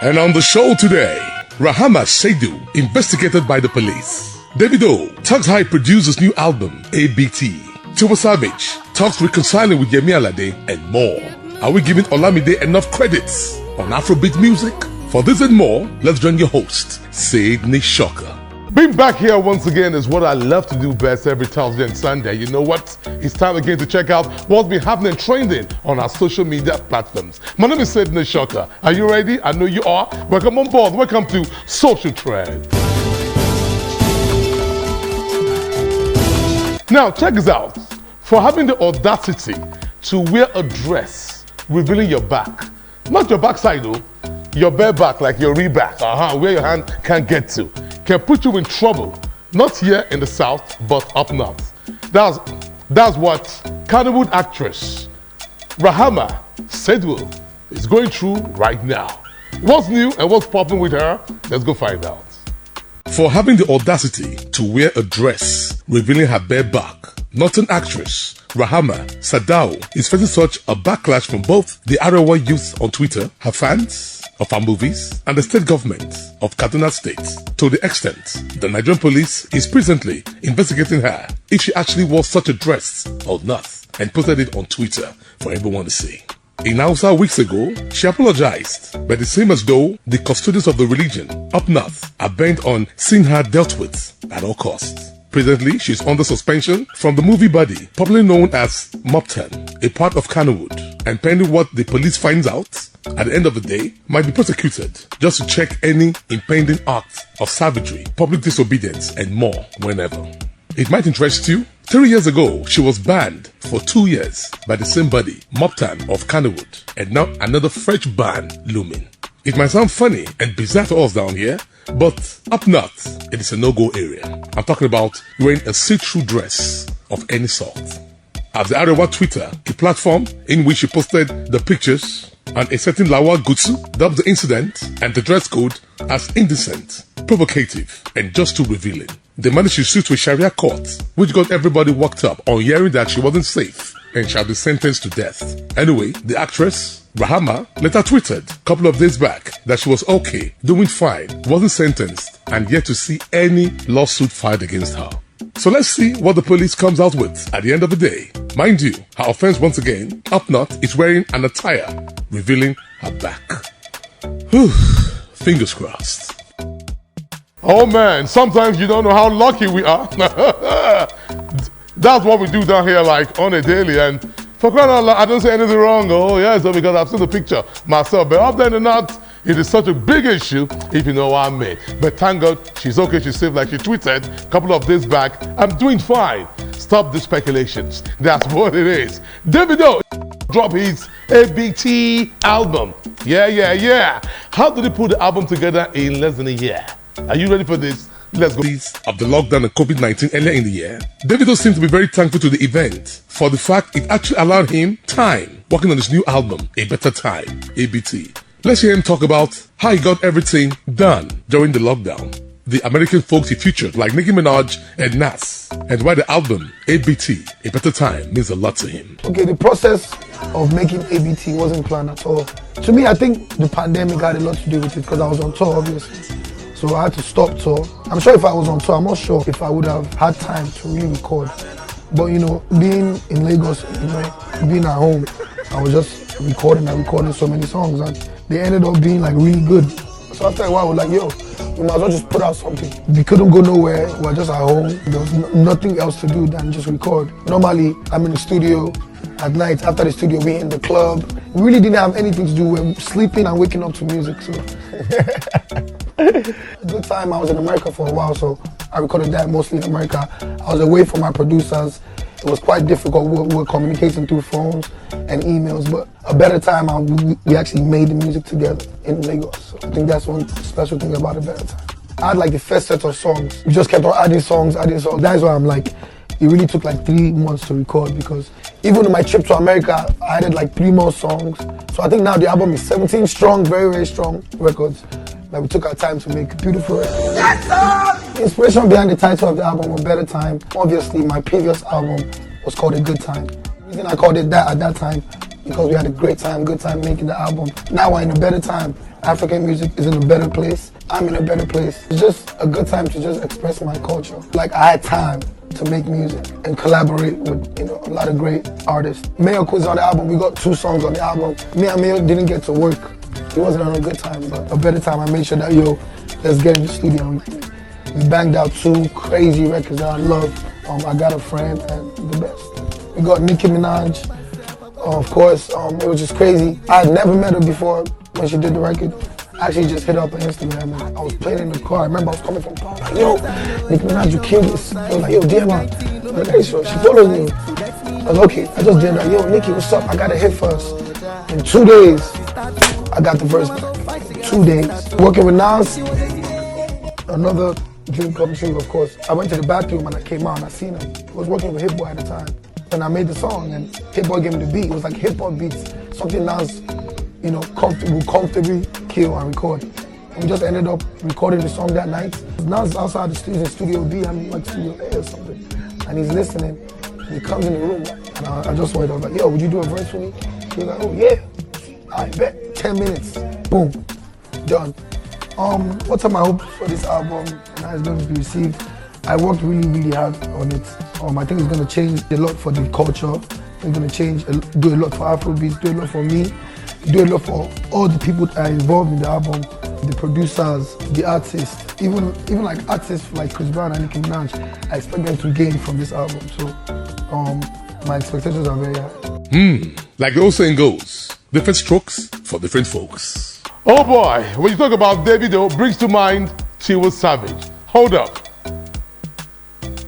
And on the show today, Rahama Saidu investigated by the police. Davido talks how he produced his new album, ABT. Tiwa Savage talks reconciling with Yemi Alade and more. Are we giving Olamide enough credits on Afrobeat music? For this and more, let's join your host, Sydney Shocker. Being back here once again is what I love to do best every Thursday and Sunday. You know what? It's time again to check out what's been happening trending on our social media platforms. My name is Sydney Shocker. Are you ready? I know you are. Welcome on board. Welcome to Social Trend. Now, check this out. For having the audacity to wear a dress revealing your back, not your backside though, your bare back, like your rear back, where your hand can't get to, can put you in trouble, not here in the South, but up north. That's what Kannywood actress Rahama Saidu is going through right now. What's new and what's popping with her? Let's go find out. For having the audacity to wear a dress revealing her bare back, Northern actress Rahama Saidu is facing such a backlash from both the Arewa youth on Twitter, her fans of her movies, and the state government of Kaduna State, to the extent the Nigerian police is presently investigating her if she actually wore such a dress or not, and posted it on Twitter for everyone to see. In Hausa weeks ago, she apologized, but it seemed as though the custodians of the religion up north are bent on seeing her dealt with at all costs. Presently, she is under suspension from the movie body, popularly known as Moptan, a part of Kannywood, and pending what the police finds out, at the end of the day, might be prosecuted just to check any impending act of savagery, public disobedience, and more whenever. It might interest you. 3 years ago, she was banned for 2 years by the same body, Moptan of Kannywood, and now another fresh ban looming. It might sound funny and bizarre to us down here, but up north, it is a no-go area. I'm talking about wearing a see-through dress of any sort. At the Arewa Twitter, a platform in which she posted the pictures, and a certain Lawa Gutsu dubbed the incident and the dress code as indecent, provocative, and just too revealing. They managed to sue to a Sharia court, which got everybody worked up on hearing that she wasn't safe and shall be sentenced to death. Anyway, the actress Rahama later tweeted a couple of days back that she was okay, doing fine, wasn't sentenced, and yet to see any lawsuit filed against her. So let's see what the police comes out with at the end of the day. Mind you, her offense once again, up north, is wearing an attire revealing her back. Whew, fingers crossed. Oh man, sometimes you don't know how lucky we are. That's what we do down here, like on a daily, and for crying out loud, I don't say anything wrong. Oh yeah, so because I've seen the picture myself, but up there in the north, it is such a big issue, if you know what I mean. But thank God, she's okay, she's safe, like she tweeted a couple of days back. I'm doing fine. Stop the speculations. That's what it is. Davido dropped his ABT album. Yeah. How did he put the album together in less than a year? Are you ready for this? Let's go. Of the lockdown and COVID-19 earlier in the year, Davido seemed to be very thankful to the event for the fact it actually allowed him time working on his new album, A Better Time, ABT. Let's hear him talk about how he got everything done during the lockdown, the American folks he featured like Nicki Minaj and Nas, and why the album ABT, A Better Time, means a lot to him. Okay, the process of making ABT wasn't planned at all. To me, I think the pandemic had a lot to do with it because I was on tour, obviously. So I had to stop tour. I'm sure if I was on tour, I'm not sure if I would have had time to really record. But you know, being in Lagos, being at home, I was just recording so many songs, and they ended up being like really good. So after a while, I was like, yo, we might as well just put out something. We couldn't go nowhere, we were just at home. There was nothing else to do than just record. Normally, I'm in the studio at night. After the studio, we're in the club. We really didn't have anything to do. We were sleeping and waking up to music, so. At the time, I was in America for a while, so I recorded that mostly in America. I was away from my producers. It was quite difficult. We were communicating through phones and emails, but A Better Time, we actually made the music together in Lagos. So I think that's one special thing about A Better Time. I had like the first set of songs. We just kept on adding songs. That's why I'm like, it really took like 3 months to record, because even on my trip to America, I added like 3 more songs. So I think now the album is 17 strong, very, very strong records. Like we took our time to make beautiful records. The inspiration behind the title of the album, A Better Time, obviously my previous album was called A Good Time. The reason I called it that at that time, because we had a great time, good time making the album. Now we're in a better time. African music is in a better place. I'm in a better place. It's just a good time to just express my culture. Like, I had time to make music and collaborate with, you know, a lot of great artists. Mayo was on the album. We got 2 songs on the album. Me and Mayo didn't get to work. It wasn't on a good time, but a better time. I made sure that, yo, let's get in the studio. We banged out 2 crazy records that I love. I Got a Friend and the best. We got Nicki Minaj. Of course, it was just crazy. I had never met her before when she did the record. I actually just hit her up on Instagram and I was playing in the car. I remember I was coming from town, like, yo, Nicki Minaj, you killed this. I was like, yo, DM her. I'm like, hey, so she follows me. I was like, okay, I just DM'd her, yo, Nicki, what's up? I got a hit first. In 2 days, I got the verse back. 2 days. Working with Nas, another dream come true, of course. I went to the bathroom and I came out and I seen him. I was working with Hit Boy at the time. And I made the song and Hit Boy gave me the beat. It was like hip hop beats, something Nas, you know, comfortably kill and record. And we just ended up recording the song that night. Nas outside the studio, Studio B, I'm like Studio A or something. And he's listening. And he comes in the room and I just went, I was like, yo, would you do a verse for me? He was like, oh yeah. I bet. 10 minutes. Boom. Done. What time I hope for this album and how it's going to be received. I worked really, really hard on it. I think it's going to change a lot for the culture. It's going to do a lot for Afrobeats, do a lot for me, do a lot for all the people that are involved in the album, the producers, the artists, even like artists like Chris Brown and Nicki Minaj. I expect them to gain from this album. So my expectations are very high. Like the old saying goes, different strokes for different folks. Oh boy, when you talk about Davido, brings to mind Tiwa Savage. Hold up.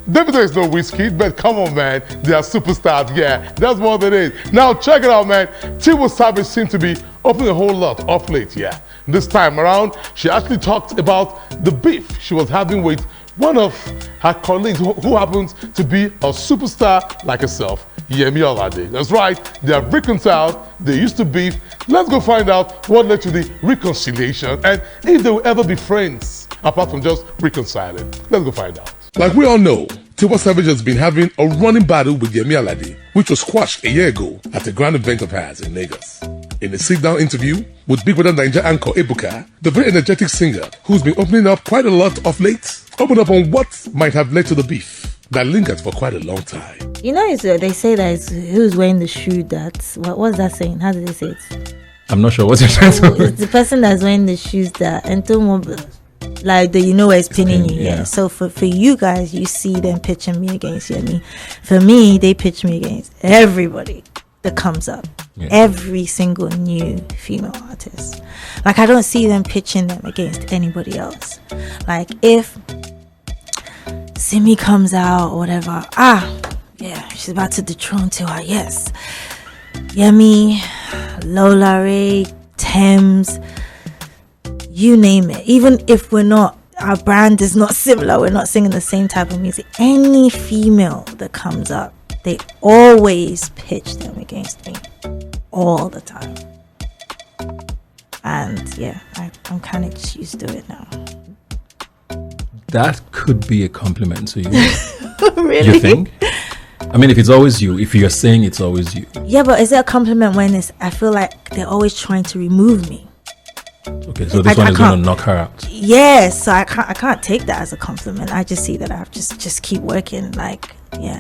Davido is no whiskey, but come on, man, they are superstars. Yeah, that's what it is. Now check it out, man. Tiwa Savage seems to be opening a whole lot off late. Yeah, this time around, she actually talked about the beef she was having with one of her colleagues who happens to be a superstar like herself, Yemi Alade. That's right, they are reconciled. They used to beef. Let's go find out what led to the reconciliation and if they will ever be friends apart from just reconciling. Let's go find out. Like we all know, Tiwa Savage has been having a running battle with Yemi Alade, which was squashed a year ago at a grand event of hers in Lagos. In a sit-down interview with Big Brother Naija anchor Ebuka, the very energetic singer, who's been opening up quite a lot of late, opened up on what might have led to the beef that lingered for quite a long time. You know, they say that it's who's wearing the shoe that's... What's that saying? How do they say it? I'm not sure what you're trying to say. It's the person that's wearing the shoes that... Like the, you know where it's pinning you. Yeah. So for you guys, you see them pitching me against Yemi. For me, they pitch me against everybody that comes up. Yeah. Every single new female artist. Like I don't see them pitching them against anybody else. Like if Simi comes out or whatever, yeah, she's about to dethrone Tiwa. Yes. Yemi, Lola Ray, Thames, you name it. Even if our brand is not similar, we're not singing the same type of music, any female that comes up, they always pitch them against me all the time. And yeah, I'm kind of just used to it now. That could be a compliment to you. Really? You think? I mean, if it's always you, if you're saying it's always you. Yeah, but is it a compliment when I feel like they're always trying to remove me? Okay, so this one is going to knock her out. Yes, so I can't take that as a compliment. I just see that I have just keep working. Like, yeah.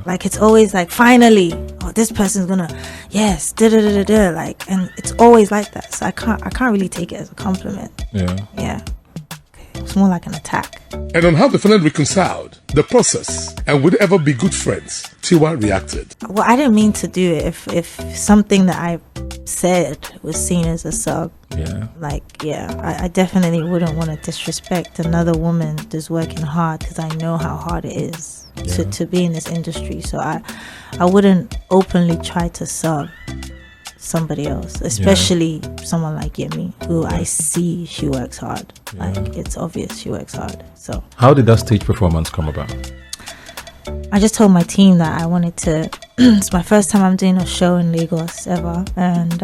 Like it's always like, finally, this person's gonna, yes, like, and it's always like that. So I can't really take it as a compliment. Yeah. It's more like an attack. And on how the finally reconciled, the process, and would ever be good friends, Tiwa reacted. Well, I didn't mean to do it. If something that I said was seen as a sub, I definitely wouldn't want to disrespect another woman that's working hard, because I know how hard it is to be in this industry. So I wouldn't openly try to sub somebody else, especially someone like Yemi, who I see she works hard. Like it's obvious she works hard. So how did that stage performance come about? I just told my team that I wanted to it's my first time I'm doing a show in Lagos ever, and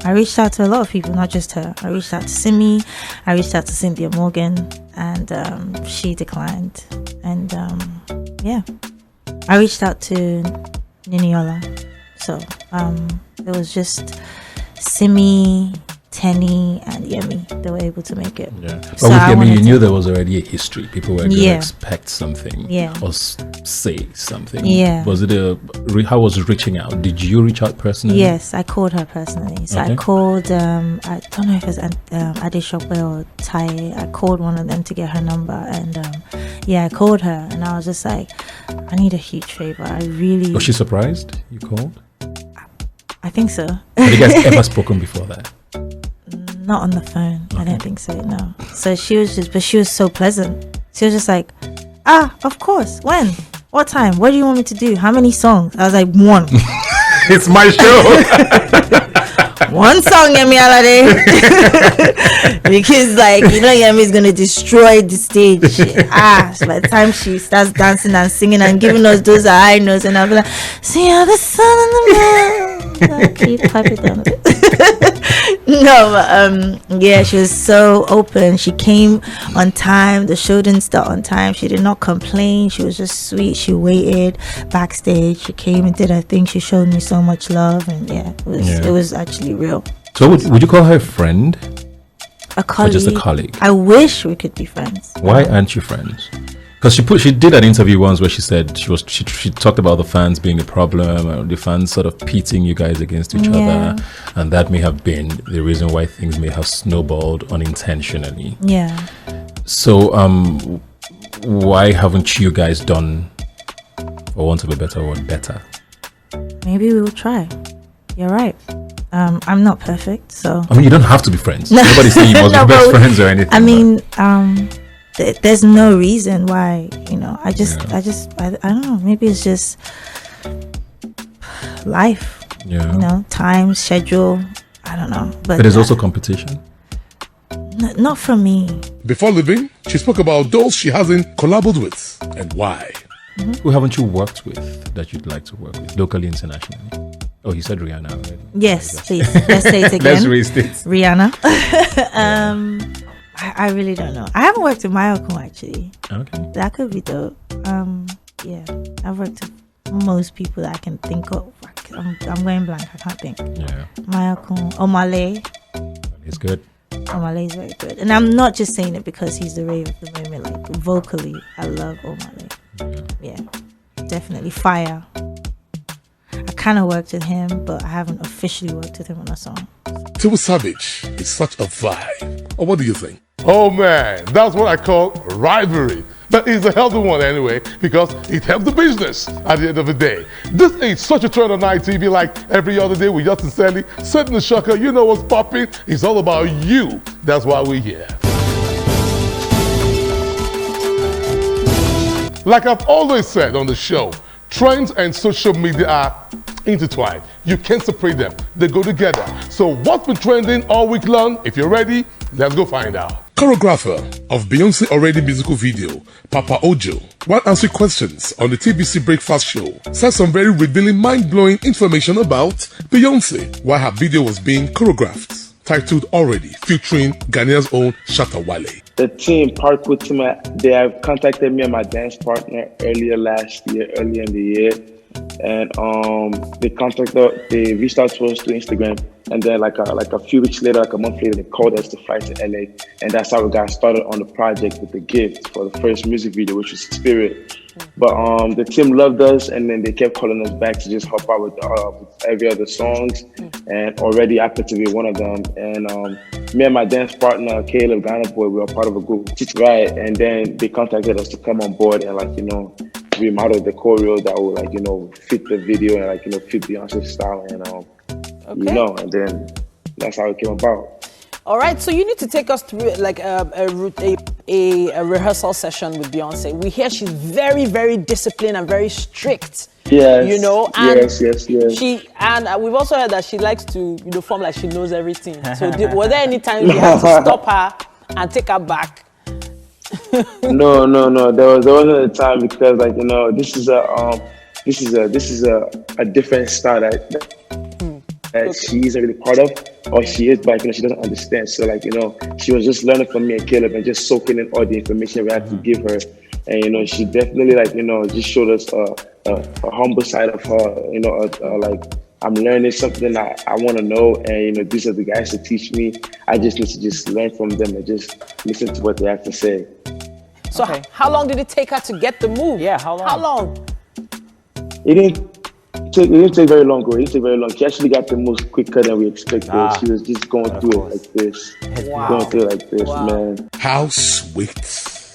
I reached out to a lot of people, not just her. I reached out to Simi, I reached out to Cynthia Morgan, and she declined. And I reached out to Niniola. So it was just Simi, Tenny and Yemi, they were able to make it. Yeah. But So with I Yemi, wanted you to- knew there was already a history. People were going to Yeah. expect something Yeah. or say something. Yeah. Was it how was it reaching out? Did you reach out personally? Yes, I called her personally. So Okay. I called, I don't know if it's Adeshope or Tai. I called one of them to get her number. And I called her and I was just like, I need a huge favor. I really. Was she surprised you called? I think so. Have you guys ever spoken before that? Not on the phone. I don't think so, no. So she was so pleasant. She was just like, of course. When? What time? What do you want me to do? How many songs? I was like, one. It's my show. One song, Yemi Alade. Because, like, Yemi's going to destroy the stage. So by the time she starts dancing and singing and giving us those high notes, and I'll be like, see how the sun in the moon. I'll keep piping down. No, but she was so open. She came on time. The show didn't start on time. She did not complain. She was just sweet. She waited backstage. She came and did her thing. She showed me so much love, and it was actually real. So would you call her a friend A colleague. or just a colleague? I wish we could be friends. Why aren't you friends? Because she did an interview once where she said she talked about the fans being a problem, or the fans sort of pitting you guys against each other, and that may have been the reason why things may have snowballed unintentionally. Yeah. So why haven't you guys done, for want of a better word, better? Maybe we will try. You're right. I'm not perfect, so. I mean, you don't have to be friends. Nobody's saying you must No, be best but friends or anything. I mean, there's no reason why, I don't know, maybe it's just life, time, schedule, I don't know. But there's also competition. not from me. Before leaving, she spoke about those she hasn't collaborated with and why. Who haven't you worked with that you'd like to work with, locally, internationally? Oh, you said Rihanna already. Yes, please. Let's say it again. Let's restate. Rihanna. I really don't know. I haven't worked with Mayokun actually. Okay. That could be dope. I've worked with most people that I can think of. I'm going blank. I can't think. Yeah. Mayokun, Omale. It's good. Omale is very good, and I'm not just saying it because he's the rave of the moment. Like vocally, I love Omale. Yeah, definitely fire. I kind of worked with him, but I haven't officially worked with him on a song. Tiwa Savage is such a vibe. Or what do you think? Oh man, that's what I call rivalry. But it's a healthy one anyway, because it helps the business at the end of the day. This ain't such a trend on ITV like every other day with Justin Sally, setting the shocker, you know what's popping. It's all about you. That's why we're here. Like I've always said on the show, trends and social media are intertwined. You can't separate them. They go together. So what's been trending all week long? If you're ready, let's go find out. Choreographer of Beyonce already musical video, Papa Ojo, while answering questions on the TBC Breakfast Show, said some very revealing, mind-blowing information about Beyonce while her video was being choreographed. Titled Already, featuring Ghanaia's own Shatta Wale. The team, Parkour team, they have contacted me and my dance partner earlier in the year. And they reached out to us through Instagram. And then like a few weeks later, like a month later, they called us to fly to LA. And that's how we got started on the project with The Gift for the first music video, which was Spirit. But the team loved us, and then they kept calling us back to just help out with every other songs. And already I put to be one of them. And me and my dance partner, Caleb Ghana Boy, we were part of a group, right? And then they contacted us to come on board and remodel the choreo that would fit the video and fit Beyonce's style and and then that's how it came about. All right, so you need to take us through a rehearsal session with Beyonce. We hear she's very, very disciplined and very strict. Yes. And yes. We've also heard that she likes to form like she knows everything. So were there any times you had to stop her and take her back? No. There wasn't a time because this is a different style that she isn't really part of, or she is, but she doesn't understand. So she was just learning from me and Caleb and just soaking in all the information we had to give her. And she definitely just showed us a humble side of her. I'm learning something I want to know, and these are the guys to teach me. I just need to just learn from them and just listen to what they have to say. So how long did it take her to get the move? Yeah, how long? How long? It didn't take very long, bro. It didn't take very long. She actually got the most quicker than we expected. She was just going through it like this. Wow. Going through it like this, man. How sweet.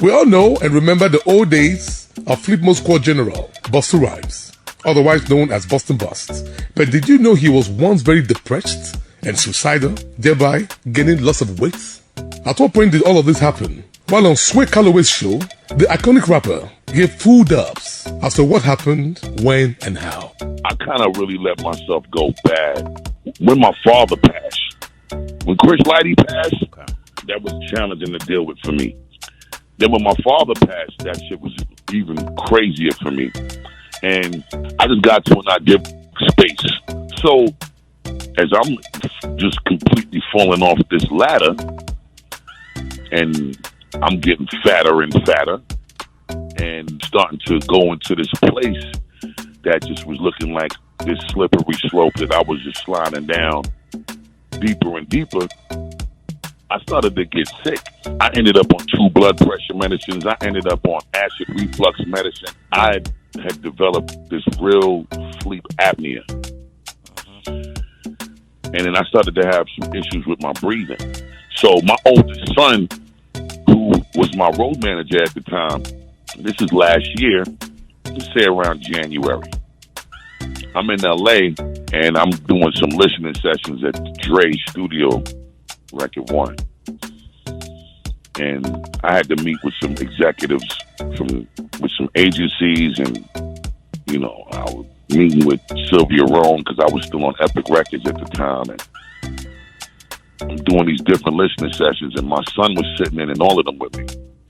We all know and remember the old days of Flipmo Squad General, Busta Rhymes, otherwise known as Boston Bust. But did you know he was once very depressed and suicidal, thereby gaining lots of weight? At what point did all of this happen? While on Sway Calloway's show, the iconic rapper gave full dubs as to what happened, when, and how. I kind of really let myself go bad when my father passed. When Chris Lighty passed, that was challenging to deal with for me. Then when my father passed, that shit was even crazier for me. And I just got to an idea space. So as I'm just completely falling off this ladder and I'm getting fatter and fatter and starting to go into this place that just was looking like this slippery slope that I was just sliding down deeper and deeper, I started to get sick. I ended up on 2 blood pressure medicines. I ended up on acid reflux medicine. I had developed this real sleep apnea. And then I started to have some issues with my breathing. So my oldest son, who was my road manager at the time, this is last year, let's say around January. I'm in LA and I'm doing some listening sessions at Dre Studio, Record One. And I had to meet with some executives with some agencies, and I was meeting with Sylvia Rome because I was still on Epic Records at the time, and I'm doing these different listening sessions, and my son was sitting in all of them with me.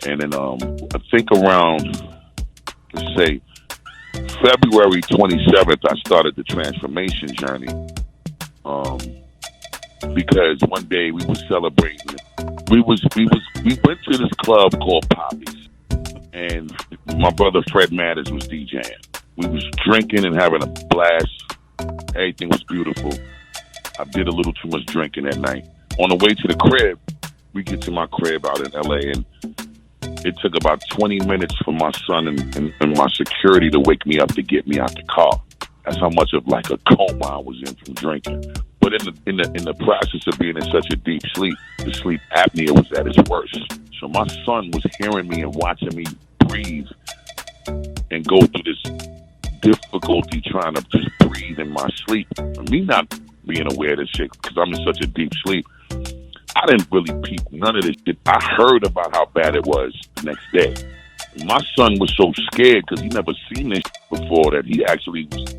And then I think around, let's say, February 27th, I started the transformation journey. Because one day we were celebrating. We went to this club called Poppy's, and my brother Fred Matters was DJing. We was drinking and having a blast. Everything was beautiful. I did a little too much drinking that night. On the way to the crib, we get to my crib out in LA, and it took about 20 minutes for my son and my security to wake me up to get me out the car. That's how much of like a coma I was in from drinking. But in the process of being in such a deep sleep, the sleep apnea was at its worst. So my son was hearing me and watching me breathe and go through this difficulty trying to just breathe in my sleep. Me not being aware of this shit because I'm in such a deep sleep, I didn't really peep none of this shit. I heard about how bad it was the next day. My son was so scared because he never seen this before that he actually was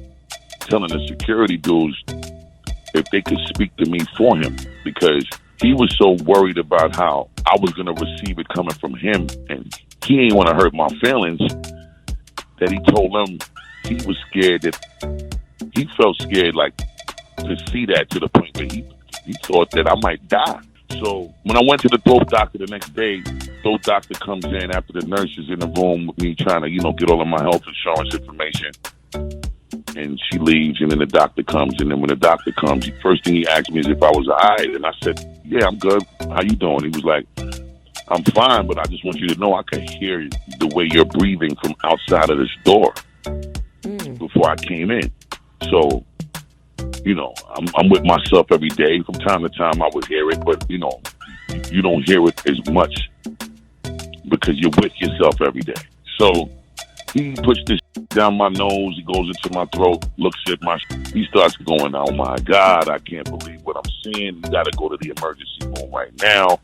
telling the security dudes if they could speak to me for him, because he was so worried about how I was going to receive it coming from him, and he ain't want to hurt my feelings, that he told them he was scared, that he felt scared like to see that to the point where he thought that I might die. So when I went to the throat doctor the next day, throat doctor comes in after the nurse is in the room with me trying to, get all of my health insurance information. And she leaves, and then the doctor comes. And then when the doctor comes, the first thing he asked me is if I was all right. And I said, yeah, I'm good. How you doing? He was like, I'm fine, but I just want you to know I can hear the way you're breathing from outside of this door before I came in. So, I'm with myself every day. From time to time, I would hear it, but, you don't hear it as much because you're with yourself every day. So he puts this down my nose. He goes into my throat, looks at he starts going, oh my God, I can't believe what I'm seeing. You got to go to the emergency room right now.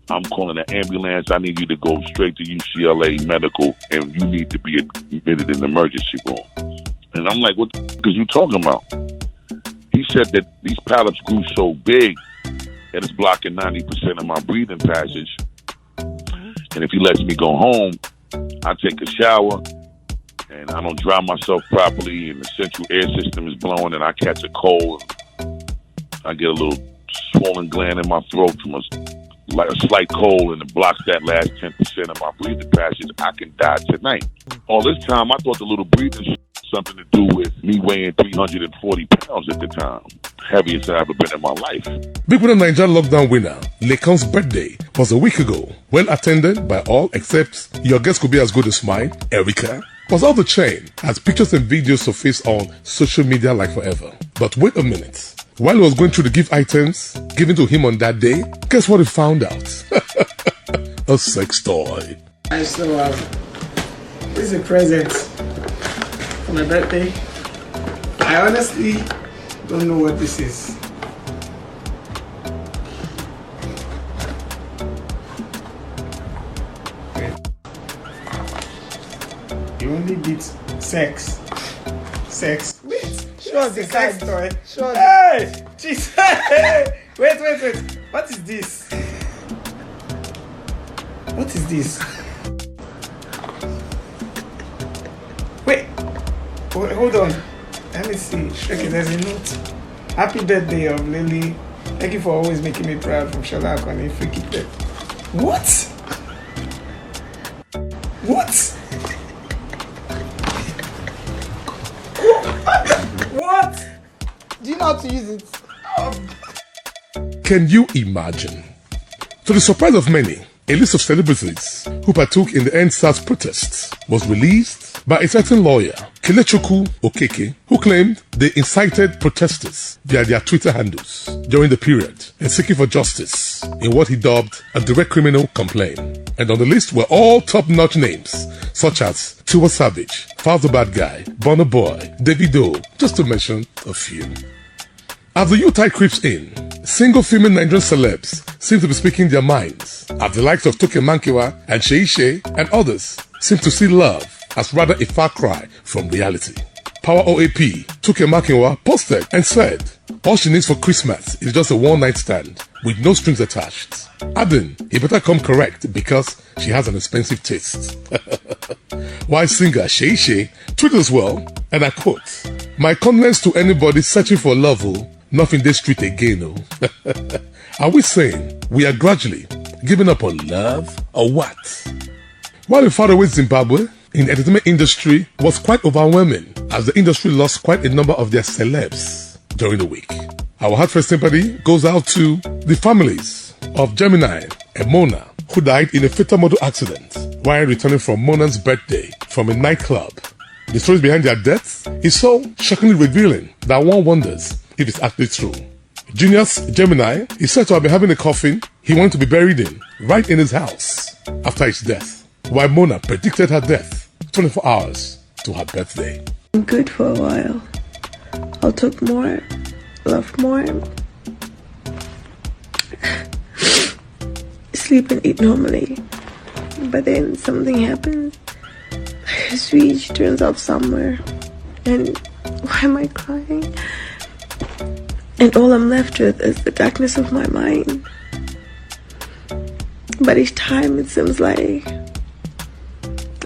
I'm calling an ambulance. I need you to go straight to UCLA Medical, and you need to be admitted in the emergency room. And I'm like, what the f*** is you talking about? He said that these polyps grew so big that it's blocking 90% of my breathing passage. And if he lets me go home, I take a shower, and I don't dry myself properly, and the central air system is blowing, and I catch a cold. I get a little swollen gland in my throat from a slight cold, and it blocks that last 10% of my breathing passage. I can die tonight. All this time, I thought the little breathing something to do with me weighing 340 pounds at the time. Heaviest I've ever been in my life. Big Brother Nigeria lockdown winner Lekan's birthday was a week ago, well attended by all except your guest could be as good as mine, Erica. Was off the chain as pictures and videos surfaced on social media like forever. But wait a minute. While he was going through the gift items given to him on that day, guess what he found out? A sex toy. So, this is a present for my birthday. I honestly don't know what this is. You only beat sex. Sex. Wait, show us the sex toy. Show us. Hey! Jeez. Wait. What is this? What is this? Wait, hold on. Let me see. Okay, there's a note. Happy birthday of Lily. Thank you for always making me proud from Shola Akoni. Freaky pet. What? What? What? Do you know how to use it? Can you imagine? To the surprise of many, a list of celebrities who partook in the EndSARS protests was released by a certain lawyer, Kelechukwu Okeke, who claimed they incited protesters via their Twitter handles during the period and seeking for justice in what he dubbed a direct criminal complaint. And on the list were all top-notch names such as Tiwa Savage, Falz the Bad Guy, Burna Boy, Davido, just to mention a few. As the U-tide creeps in, single female Nigerian celebs seem to be speaking their minds, as the likes of Toke Mankiwa and Sheishe and others seem to see love as rather a far cry from reality. Power OAP, Toke Mankiwa, posted and said, all she needs for Christmas is just a one-night stand with no strings attached. Adding, he better come correct because she has an expensive taste. While singer Sheishe tweeted as well, and I quote, my condolence to anybody searching for love, nothing this street again, oh. Are we saying we are gradually giving up on love or what? While in faraway Zimbabwe, in the entertainment industry was quite overwhelming as the industry lost quite a number of their celebs during the week. Our heartfelt sympathy goes out to the families of Gemini and Mona, who died in a fatal motor accident while returning from Mona's birthday from a nightclub. The stories behind their deaths is so shockingly revealing that one wonders if it's actually true. Junior's Gemini is said to have been having a coffin he wanted to be buried in right in his house after his death, while Mona predicted her death 24 hours to her birthday. I'm good for a while. I'll talk more, laugh more, sleep and eat normally. But then something happens. A switch turns off somewhere. And why am I crying? And all I'm left with is the darkness of my mind. But each time it seems like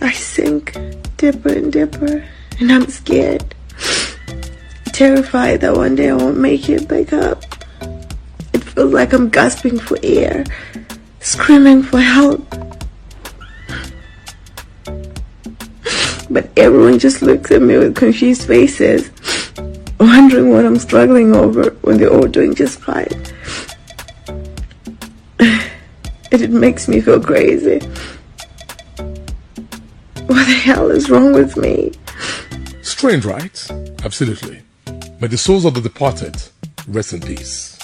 I sink deeper and deeper, and I'm scared, terrified that one day I won't make it back up. It feels like I'm gasping for air, screaming for help. But everyone just looks at me with confused faces, wondering what I'm struggling over when they're all doing just fine. And it makes me feel crazy. What the hell is wrong with me? Strange, right? Absolutely. May the souls of the departed rest in peace.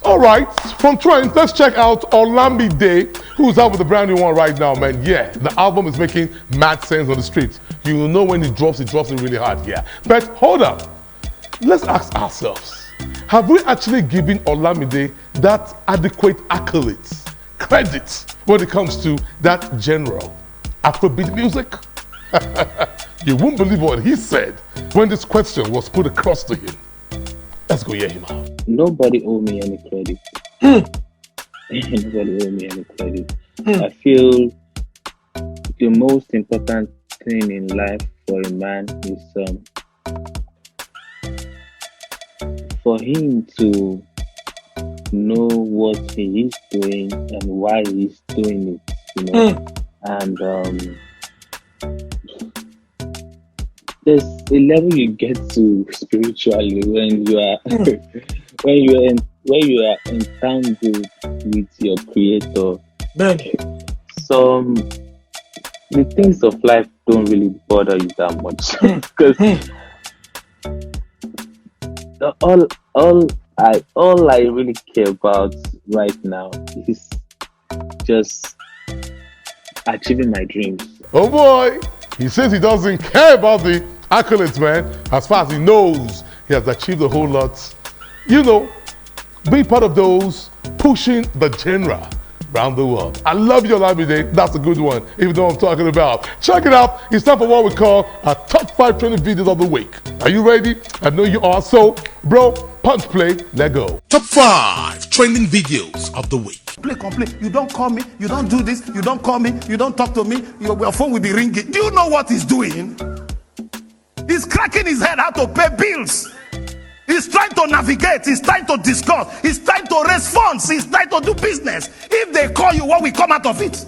All right, from Trent, let's check out Olamide, who's out with a brand new one right now, man. Yeah, the album is making mad sense on the streets. You will know when it drops it really hard, yeah. But hold up, let's ask ourselves, have we actually given Olamide that adequate accolades, credit, when it comes to that general Afrobeat music? You won't believe what he said when this question was put across to him. Let's go hear him out. Nobody owe me any credit. Nobody owe me any credit. I feel the most important thing in life for a man is for him to know what he is doing and why he's doing it, you know. And there's a level you get to spiritually when you are when you are entangled with your creator. The things of life don't really bother you that much because all I really care about right now is just achieving my dreams. Oh boy, he says he doesn't care about the accolades, man. As far as he knows, he has achieved a whole lot. You know, be part of those pushing the genre around the world. I love your live today. That's a good one, even though I'm talking about. Check it out. It's time for what we call our top 5 trending videos of the week. Are you ready? I know you are. So, bro, punch play, let go. Top 5 trending videos of the week. Complain. You don't call me. You don't do this. You don't call me. You don't talk to me. Your phone will be ringing. Do you know what he's doing? He's cracking his head how to pay bills. He's trying to navigate. He's trying to discuss. He's trying to raise funds. He's trying to do business. If they call you, what will come out of it?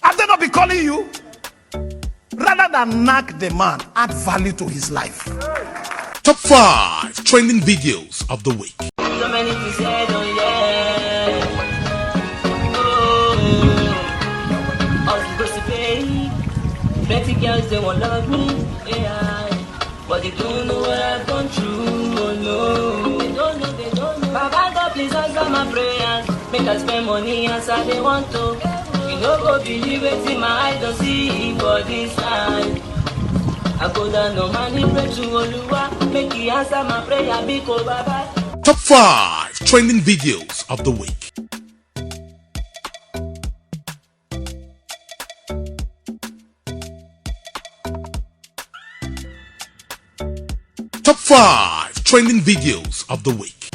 Have they not been calling you? Rather than nag the man, add value to his life. Top 5 trending videos of the week. So many to say, oh yeah. Oh, to pay. Plenty girls, they won't love me. Yeah. But they don't know what I've gone through. Oh no. They don't know. Baba God, please answer my prayers. Make us spend money as I they want to. You know, go believe it in my eyes, don't see for this time. I go down no money, pray to Oluwa. Make he answer my prayer, because Baba. Top 5 trending videos of the week. Top 5 trending videos of the week.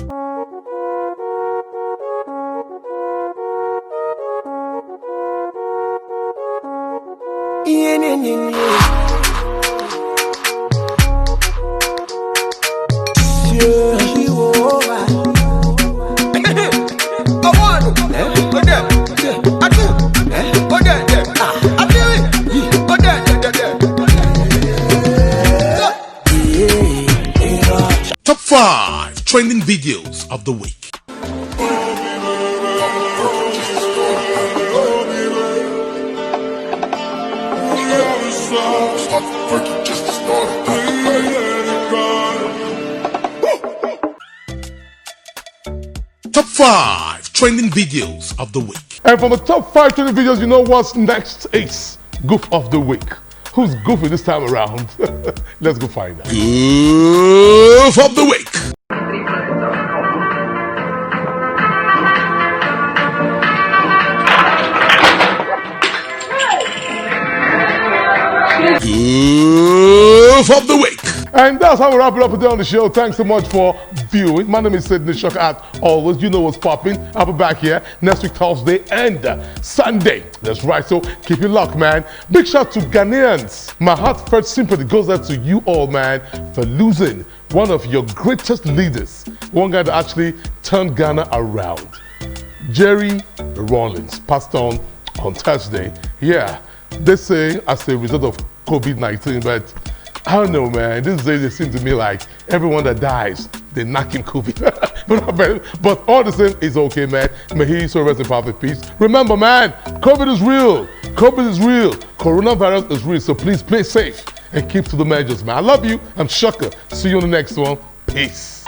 Top 5 trending videos of the week. Top 5 trending videos of the week. And from the top 5 trending videos, you know what's next? It's Goof of the Week. Who's goofy this time around? Let's go find out. Goof of the week. Goof of the week. And that's how we wrap it up today on the show. Thanks so much for viewing. My name is Sidney Shock. As always, you know what's popping. I'll be back here next week, Thursday and Sunday. That's right, so keep your luck, man. Big shout to Ghanaians. My heartfelt sympathy goes out to you all, man, for losing one of your greatest leaders. One guy that actually turned Ghana around. Jerry Rawlings passed on Thursday. Yeah, they say as a result of COVID-19, but I don't know, man. These days it seems to me like everyone that dies, they knock in COVID. but all the same, it's okay, man. May he so rest in perfect peace. Remember, man, COVID is real. COVID is real. Coronavirus is real. So please play safe and keep to the measures, man. I love you. I'm Shaka. See you on the next one. Peace.